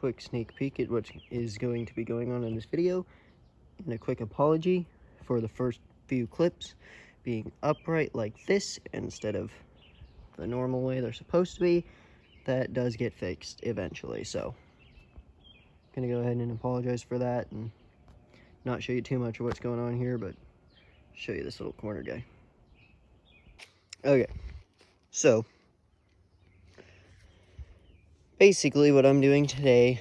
quick sneak peek at what is going to be going on in this video, and a quick apology for the first few clips being upright like this instead of the normal way they're supposed to be. That does get fixed eventually, so I'm gonna go ahead and apologize for that and not show you too much of what's going on here, but show you this little corner guy. Okay, so basically what I'm doing today,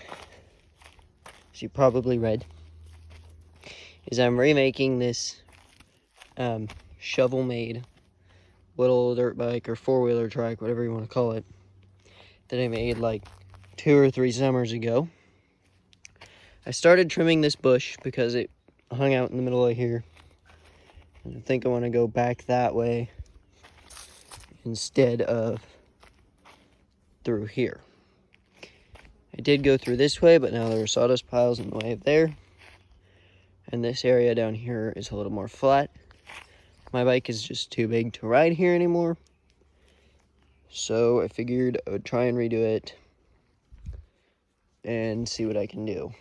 as you probably read, is I'm remaking this shovel-made little dirt bike or four-wheeler trike, whatever you want to call it, that I made like 2 or 3 summers ago. I started trimming this bush because it hung out in the middle of here, and I think I want to go back that way instead of through here. I did go through this way, but now there are sawdust piles in the way of there. And this area down here is a little more flat. My bike is just too big to ride here anymore. So I figured I would try and redo it and see what I can do.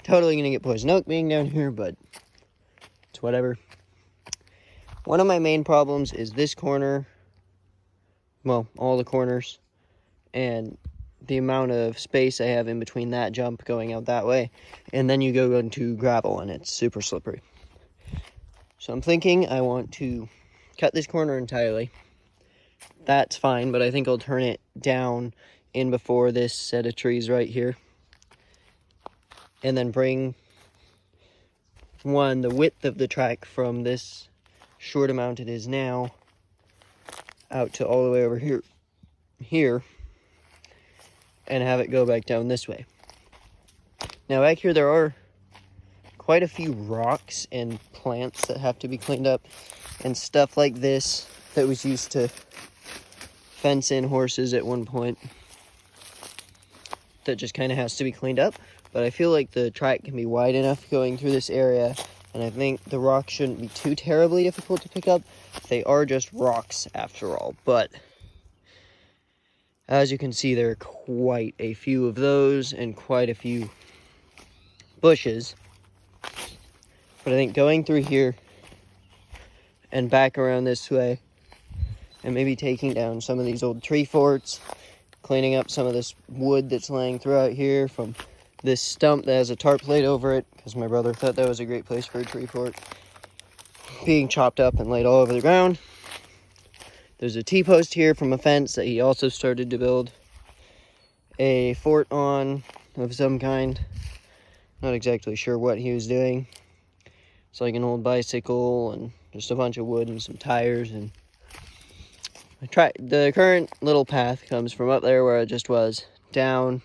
Totally gonna get poison oak being down here, but it's whatever. One of my main problems is this corner. Well, all the corners. And the amount of space I have in between that jump going out that way, and then you go into gravel and it's super slippery. So I'm thinking I want to cut this corner entirely. That's fine, but I think I'll turn it down in before this set of trees right here, and then bring the width of the track from this short amount it is now out to all the way over here, and have it go back down this way. Now back here there are quite a few rocks and plants that have to be cleaned up, and stuff like this that was used to fence in horses at one point that just kind of has to be cleaned up. But I feel like the track can be wide enough going through this area, and I think the rocks shouldn't be too terribly difficult to pick up. They are just rocks after all, but as you can see, there are quite a few of those and quite a few bushes. But I think going through here and back around this way, and maybe taking down some of these old tree forts, cleaning up some of this wood that's laying throughout here from this stump that has a tarp laid over it, because my brother thought that was a great place for a tree fort, being chopped up and laid all over the ground. There's a T-post here from a fence that he also started to build a fort on of some kind. Not exactly sure what he was doing. It's like an old bicycle and just a bunch of wood and some tires. And the current little path comes from up there where it just was, down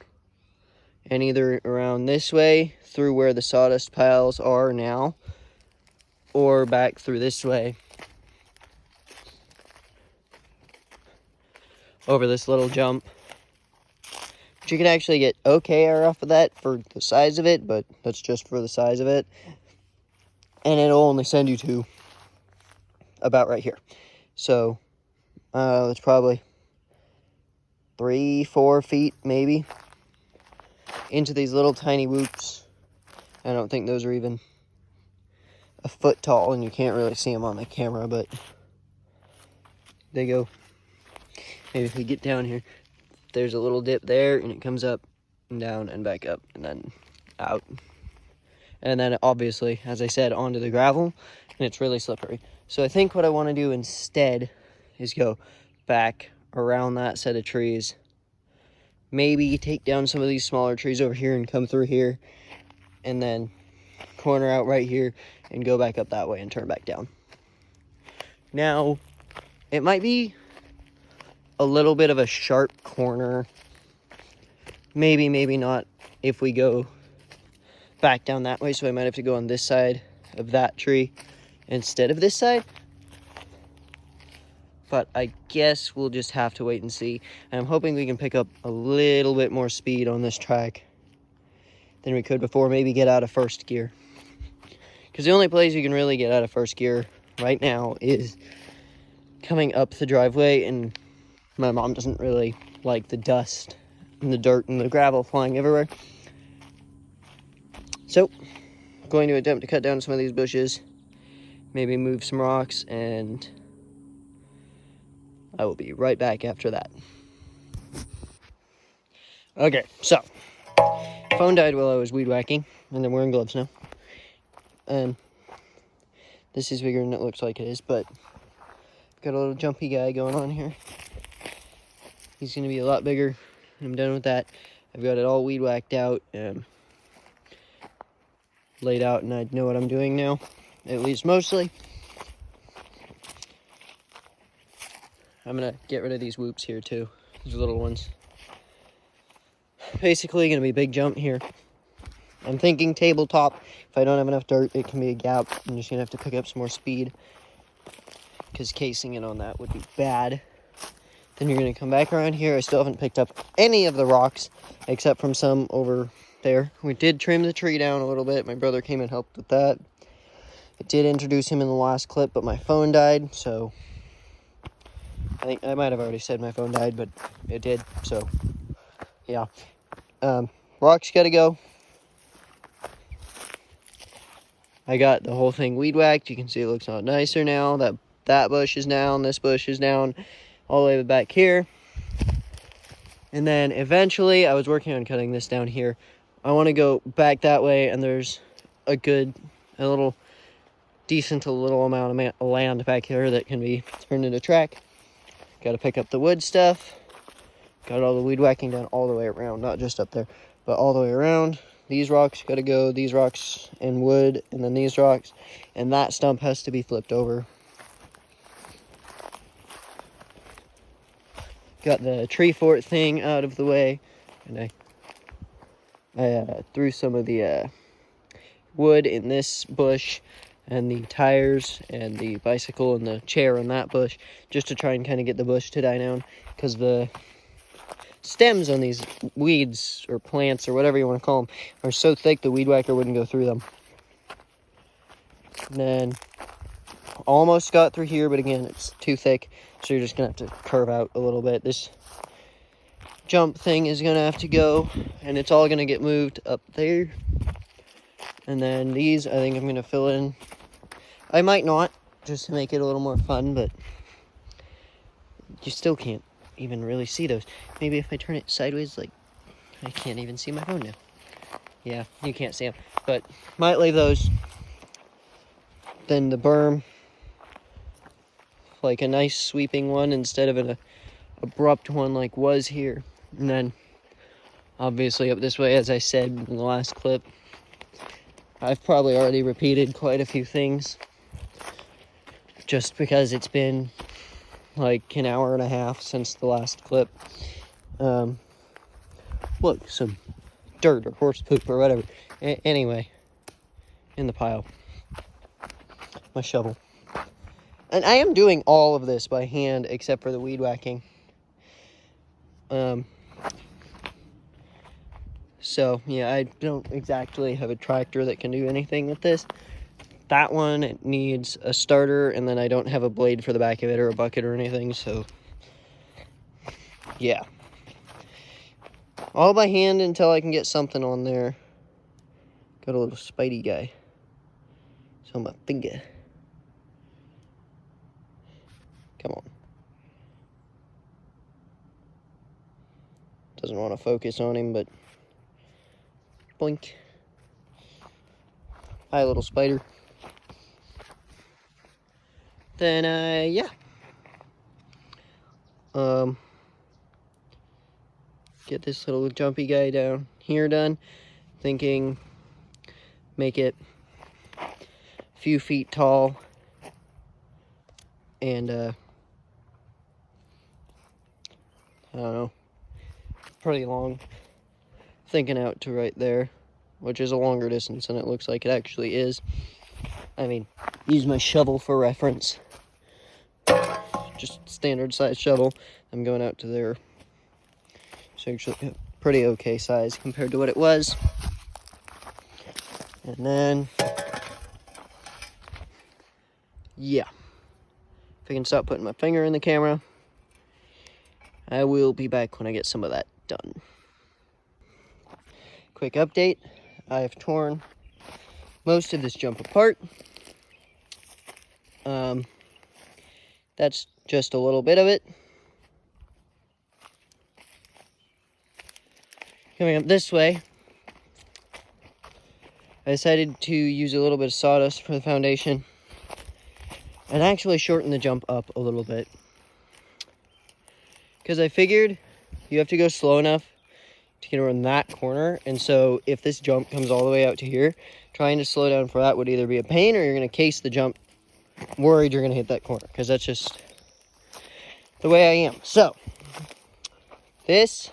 and either around this way through where the sawdust piles are now, or back through this way over this little jump. But you can actually get okay air off of that for the size of it, but that's just for the size of it. And it'll only send you to about right here. So it's probably 3-4 feet maybe into these little tiny whoops. I don't think those are even a foot tall, and you can't really see them on the camera, but they go. Maybe if we get down here, there's a little dip there, and it comes up and down and back up and then out. And then obviously, as I said, onto the gravel, and it's really slippery. So I think what I want to do instead is go back around that set of trees. Maybe take down some of these smaller trees over here and come through here, and then corner out right here and go back up that way and turn back down. Now, it might be a little bit of a sharp corner. Maybe, maybe not if we go back down that way, so I might have to go on this side of that tree instead of this side. But I guess we'll just have to wait and see. And I'm hoping we can pick up a little bit more speed on this track than we could before, maybe get out of first gear. Because the only place you can really get out of first gear right now is coming up the driveway, and my mom doesn't really like the dust and the dirt and the gravel flying everywhere. So, I'm going to attempt to cut down some of these bushes, maybe move some rocks, and I will be right back after that. Okay, so, phone died while I was weed whacking, and I'm wearing gloves now. And this is bigger than it looks like it is, but got a little jumpy guy going on here. He's going to be a lot bigger. I'm done with that. I've got it all weed whacked out, laid out, and I know what I'm doing now, at least mostly. I'm going to get rid of these whoops here too, these little ones. Basically going to be a big jump here. I'm thinking tabletop. If I don't have enough dirt, it can be a gap. I'm just going to have to pick up some more speed, because casing it on that would be bad. Then you're going to come back around here. I still haven't picked up any of the rocks, except from some over there. We did trim the tree down a little bit. My brother came and helped with that. I did introduce him in the last clip, but my phone died, so I think I might have already said my phone died, but it did, so yeah. Rocks got to go. I got the whole thing weed whacked. You can see it looks a lot nicer now. That bush is down, this bush is down, all the way back here. And then eventually, I was working on cutting this down here. I want to go back that way, and there's a little amount of land back here that can be turned into track. Got to pick up the wood stuff. Got all the weed whacking done all the way around, not just up there, but all the way around. These rocks got to go, these rocks and wood, and then these rocks. And that stump has to be flipped over. Got the tree fort thing out of the way, and I threw some of the wood in this bush, and the tires and the bicycle and the chair in that bush, just to try and kind of get the bush to die down, because the stems on these weeds or plants or whatever you want to call them are so thick the weed whacker wouldn't go through them. And then almost got through here, but again, it's too thick, so you're just gonna have to curve out a little bit. This jump thing is gonna have to go, and it's all gonna get moved up there. And then these, I think I'm gonna fill in. I might not, just to make it a little more fun, but you still can't even really see those. Maybe if I turn it sideways, like, I can't even see my phone now. Yeah, you can't see them, but might leave those. Then the berm, like a nice sweeping one instead of an abrupt one like was here. And then obviously up this way, as I said in the last clip, I've probably already repeated quite a few things, just because it's been like an hour and a half since the last clip. Look, some dirt or horse poop or whatever. Anyway, in the pile. My shovel. And I am doing all of this by hand except for the weed whacking. So, yeah, I don't exactly have a tractor that can do anything with this. That one, it needs a starter, and then I don't have a blade for the back of it or a bucket or anything, so yeah. All by hand until I can get something on there. Got a little Spidey guy. It's on my finger. Come on. Doesn't want to focus on him, but blink. Hi, little spider. Then, yeah. Get this little jumpy guy down here done. Thinking make it a few feet tall. And, I don't know, pretty long. Thinking out to right there, which is a longer distance than it looks like it actually is. I mean, use my shovel for reference. Just standard size shovel. I'm going out to there. It's actually a pretty okay size compared to what it was. And then, yeah. If I can stop putting my finger in the camera, I will be back when I get some of that done. quick update. I've torn most of this jump apart. That's just a little bit of it. Coming up this way, I decided to use a little bit of sawdust for the foundation and actually shorten the jump up a little bit. Because I figured you have to go slow enough to get around that corner. And so if this jump comes all the way out to here, trying to slow down for that would either be a pain or you're going to case the jump worried you're going to hit that corner. Because that's just the way I am. So this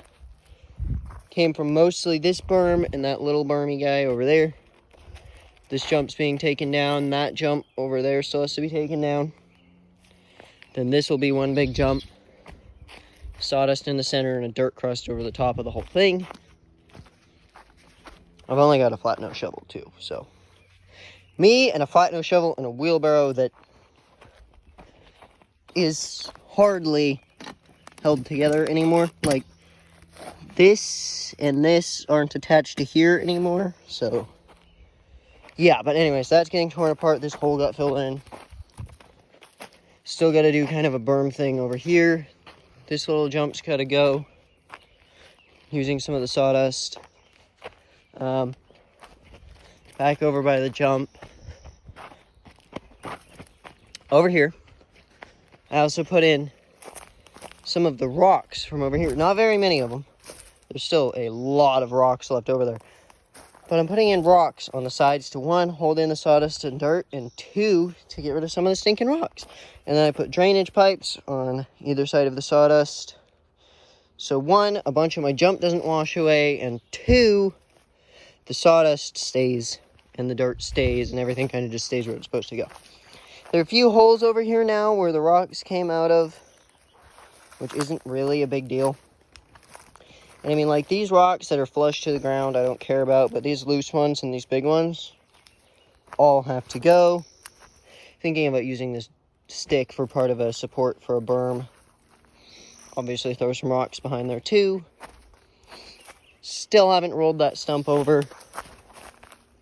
came from mostly this berm and that little bermy guy over there. This jump's being taken down. That jump over there still has to be taken down. Then this will be one big jump. Sawdust in the center and a dirt crust over the top of the whole thing. I've only got a flat nose shovel too, so me and a flat nose shovel and a wheelbarrow that is hardly held together anymore. Like this and this aren't attached to here anymore, so yeah. But anyways, that's getting torn apart. This hole got filled in. Still got to do kind of a berm thing over here. This little jump's got to go using some of the sawdust. Back over by the jump. Over here, I also put in some of the rocks from over here. Not very many of them. There's still a lot of rocks left over there. But I'm putting in rocks on the sides to, one, hold in the sawdust and dirt, and two, to get rid of some of the stinking rocks. And then I put drainage pipes on either side of the sawdust. So one, a bunch of my jump doesn't wash away, and two, the sawdust stays and the dirt stays and everything kind of just stays where it's supposed to go. There are a few holes over here now where the rocks came out of, which isn't really a big deal. And I mean, like, these rocks that are flush to the ground, I don't care about, but these loose ones and these big ones all have to go. Thinking about using this stick for part of a support for a berm. Obviously throw some rocks behind there too. Still haven't rolled that stump over.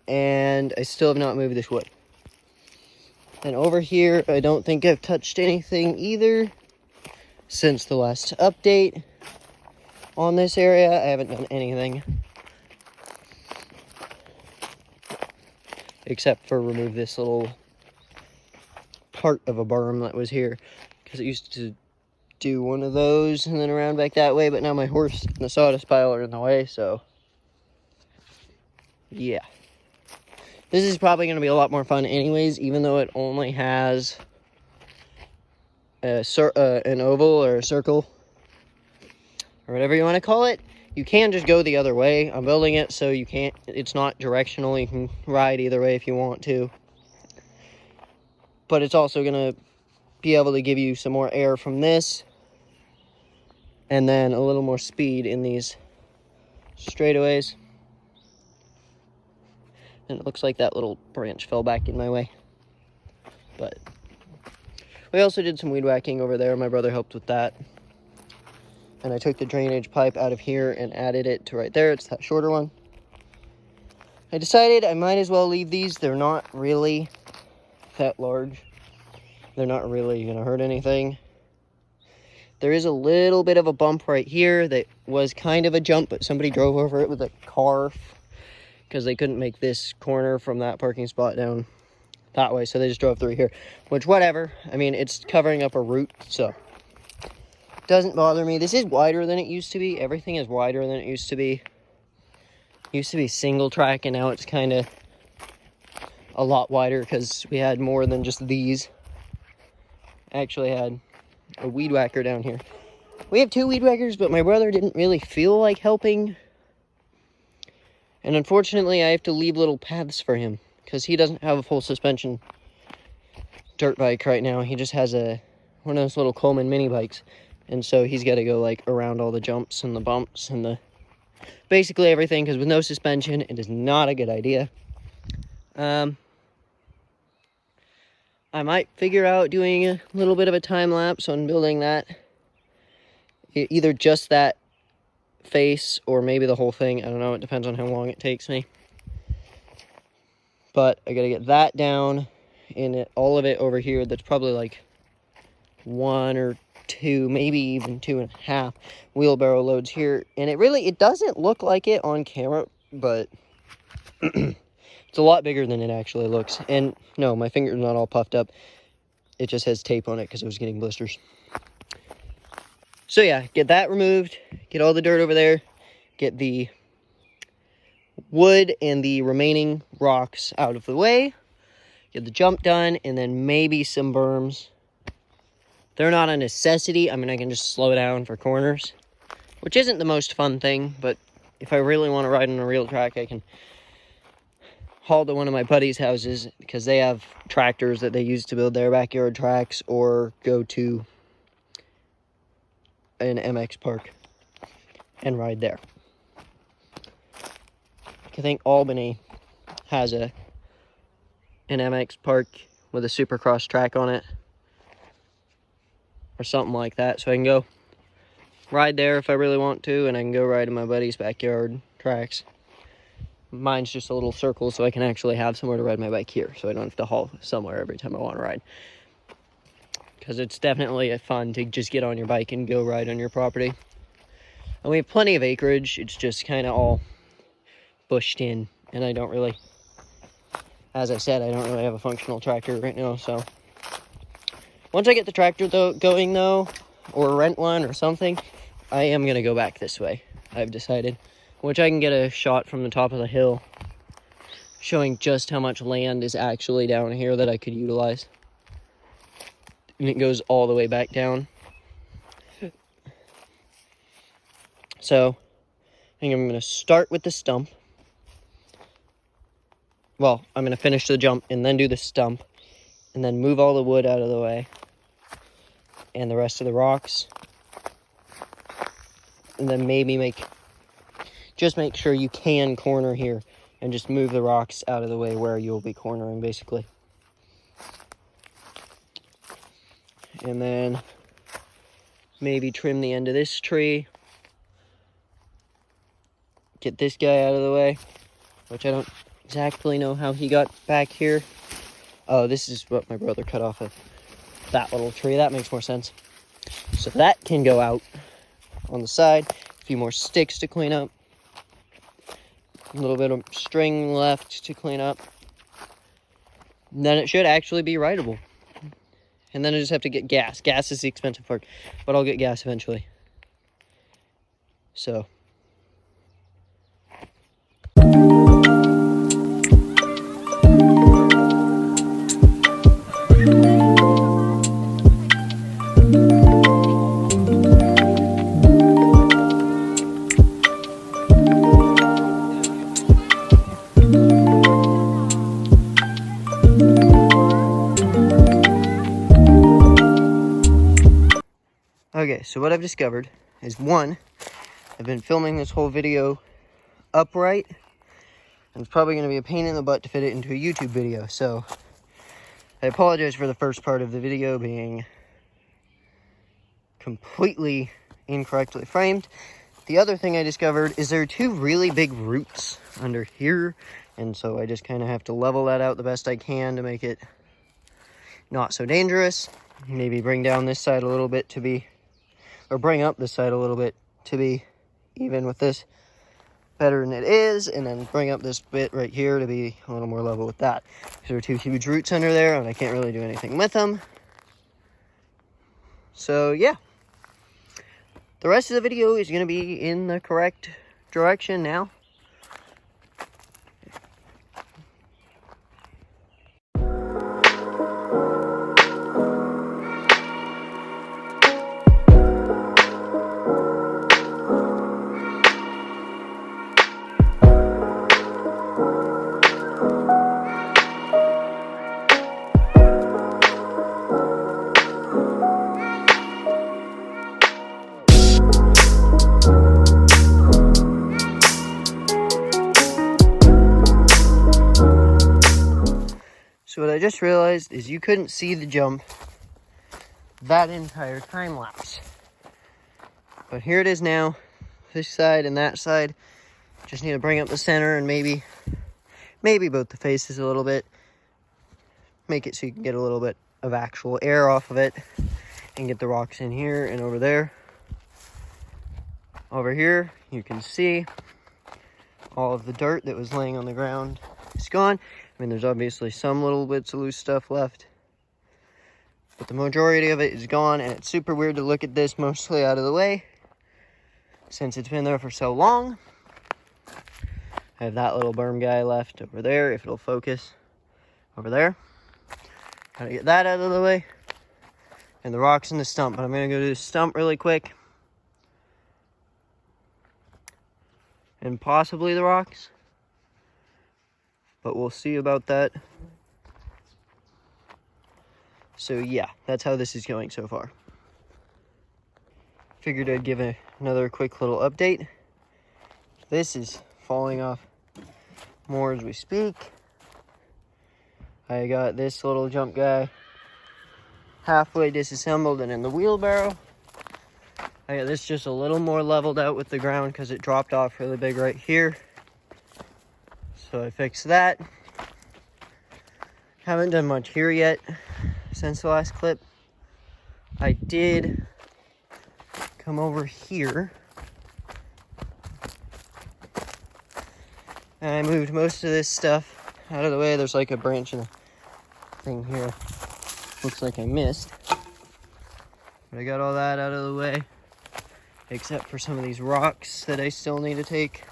And I still have not moved this wood. And over here, I don't think I've touched anything either since the last update. On this area, I haven't done anything. Except for remove this little part of a berm that was here. Because it used to do one of those and then around back that way. But now my horse and the sawdust pile are in the way, so yeah. This is probably going to be a lot more fun anyways, even though it only has an oval or a circle, or whatever you want to call it. You can just go the other way. I'm building it so you can't, it's not directional. You can ride either way if you want to. But it's also going to be able to give you some more air from this. And then a little more speed in these straightaways. And it looks like that little branch fell back in my way. But we also did some weed whacking over there. My brother helped with that. And I took the drainage pipe out of here and added it to right there. It's that shorter one. I decided I might as well leave these. They're not really that large. They're not really going to hurt anything. There is a little bit of a bump right here that was kind of a jump, but somebody drove over it with a car because they couldn't make this corner from that parking spot down that way. So they just drove through here, which whatever. I mean, it's covering up a root, so doesn't bother me. This is wider than it used to be. Everything is wider than it used to be. It used to be single track, and now it's kind of a lot wider because we had more than just these. I actually had a weed whacker down here. We have 2 weed whackers, but my brother didn't really feel like helping. And unfortunately, I have to leave little paths for him because he doesn't have a full suspension dirt bike right now. He just has one of those little Coleman mini bikes. And so he's got to go like around all the jumps and the bumps and the basically everything, because with no suspension, it is not a good idea. I might figure out doing a little bit of a time lapse on building that. Either just that face or maybe the whole thing. I don't know. It depends on how long it takes me. But I got to get that down and all of it over here. That's probably like 1 or 2, maybe even 2.5 wheelbarrow loads here. And it doesn't look like it on camera, but it's a lot bigger than it actually looks. And no, my finger's not all puffed up. It just has tape on it because I was getting blisters. So yeah, get that removed, get all the dirt over there, get the wood and the remaining rocks out of the way, get the jump done, and then maybe some berms. They're not a necessity. I mean, I can just slow down for corners, which isn't the most fun thing, but if I really want to ride on a real track, I can haul to one of my buddies' houses because they have tractors that they use to build their backyard tracks, or go to an MX park and ride there. I think Albany has an MX park with a Supercross track on it or something like that, so I can go ride there if I really want to, and I can go ride in my buddy's backyard tracks. Mine's just a little circle, so I can actually have somewhere to ride my bike here, so I don't have to haul somewhere every time I want to ride. Because it's definitely fun to just get on your bike and go ride on your property. And we have plenty of acreage. It's just kind of all bushed in, and I don't really, as I said, I don't really have a functional tractor right now. So once I get the tractor going though, or rent one or something, I am going to go back this way, I've decided. Which I can get a shot from the top of the hill showing just how much land is actually down here that I could utilize. And it goes all the way back down. So I think I'm going to start with the stump. Well, I'm going to finish the jump and then do the stump, and then move all the wood out of the way and the rest of the rocks, and then maybe just make sure you can corner here and just move the rocks out of the way where you'll be cornering, basically. And then maybe trim the end of this tree. Get this guy out of the way, which I don't exactly know how he got back here. Oh, this is what my brother cut off of that little tree. That makes more sense. So that can go out on the side. A few more sticks to clean up. A little bit of string left to clean up. And then it should actually be rideable. And then I just have to get gas. Gas is the expensive part, but I'll get gas eventually. So. Okay, so what I've discovered is, one, I've been filming this whole video upright, and it's probably going to be a pain in the butt to fit it into a YouTube video, so I apologize for the first part of the video being completely incorrectly framed. The other thing I discovered is there are 2 really big roots under here, and so I just kind of have to level that out the best I can to make it not so dangerous. Maybe bring down this side a little bit to be, or bring up this side a little bit to be even with this better than it is, and then bring up this bit right here to be a little more level with that. There are 2 huge roots under there, and I can't really do anything with them. So yeah, the rest of the video is going to be in the correct direction now. So what I just realized is you couldn't see the jump that entire time lapse. But here it is now. this side and that side. Just need to bring up the center and maybe both the faces a little bit. Make it so you can get a little bit of actual air off of it and get the rocks in here and over there. Over here, you can see all of the dirt that was laying on the ground is gone. I mean, there's obviously some little bits of loose stuff left, but the majority of it is gone, and it's super weird to look at this mostly out of the way since it's been there for so long. I have that little berm guy left over there, if it'll focus, over there. Gotta get that out of the way, and the rocks in the stump, but I'm gonna go to the stump really quick, and possibly the rocks, but we'll see about that. So yeah, that's how this is going so far. Figured I'd give another quick little update. This is falling off more as we speak. I got this little jump guy halfway disassembled and in the wheelbarrow. I got this just a little more leveled out with the ground because it dropped off really big right here. So I fixed that. Haven't done much here yet since the last clip. I did come over here and I moved most of this stuff out of the way. There's like a branch and a thing here. Looks like I missed. But I got all that out of the way, except for some of these rocks that I still need to take,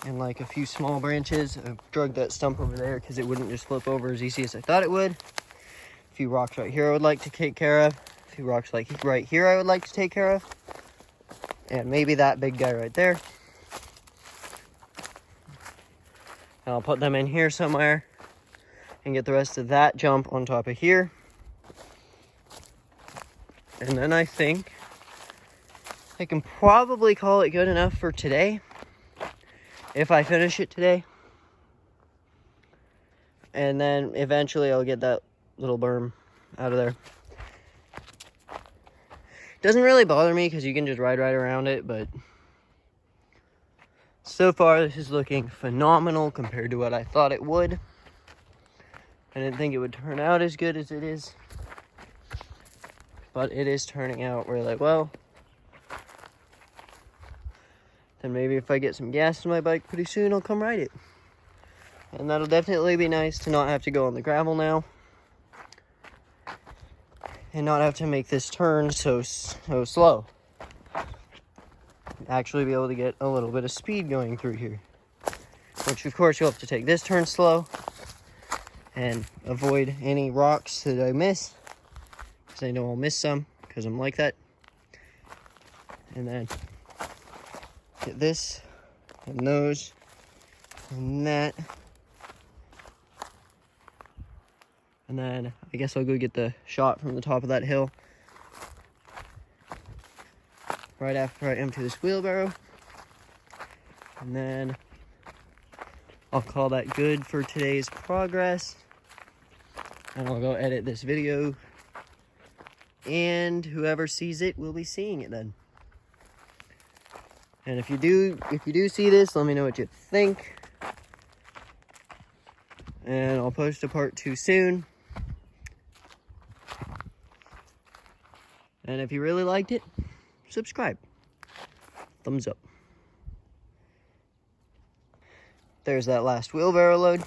and like a few small branches. I drug that stump over there because it wouldn't just flip over as easy as I thought it would. A few rocks right here I would like to take care of. A few rocks like right here I would like to take care of. And maybe that big guy right there. And I'll put them in here somewhere and get the rest of that jump on top of here. And then I think I can probably call it good enough for today, if I finish it today. And then eventually I'll get that little berm out of there. Doesn't really bother me because you can just ride right around it, but so far this is looking phenomenal compared to what I thought it would. I didn't think it would turn out as good as it is, but it is turning out really well. Then maybe if I get some gas in my bike pretty soon, I'll come ride it. And that'll definitely be nice to not have to go on the gravel now. And not have to make this turn so slow. Actually be able to get a little bit of speed going through here. Which of course you'll have to take this turn slow. And avoid any rocks that I miss. Because I know I'll miss some, because I'm like that. And then get this, and those, and that. And then I guess I'll go get the shot from the top of that hill right after I empty this wheelbarrow. And then I'll call that good for today's progress. And I'll go edit this video. And whoever sees it will be seeing it then. And if you do see this, let me know what you think. And I'll post a part 2 soon. And if you really liked it, subscribe. Thumbs up. There's that last wheelbarrow load.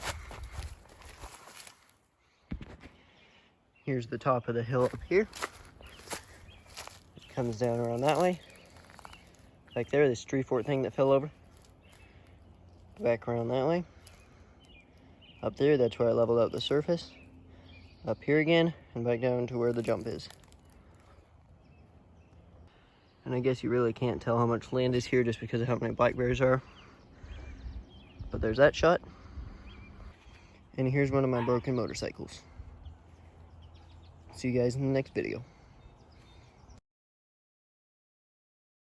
Here's the top of the hill up here. It comes down around that way. Back there, this tree fort thing that fell over. Back around that way. Up there, that's where I leveled out the surface. Up here again, and back down to where the jump is. And I guess you really can't tell how much land is here just because of how many black bears are. But there's that shot. And here's one of my broken motorcycles. See you guys in the next video.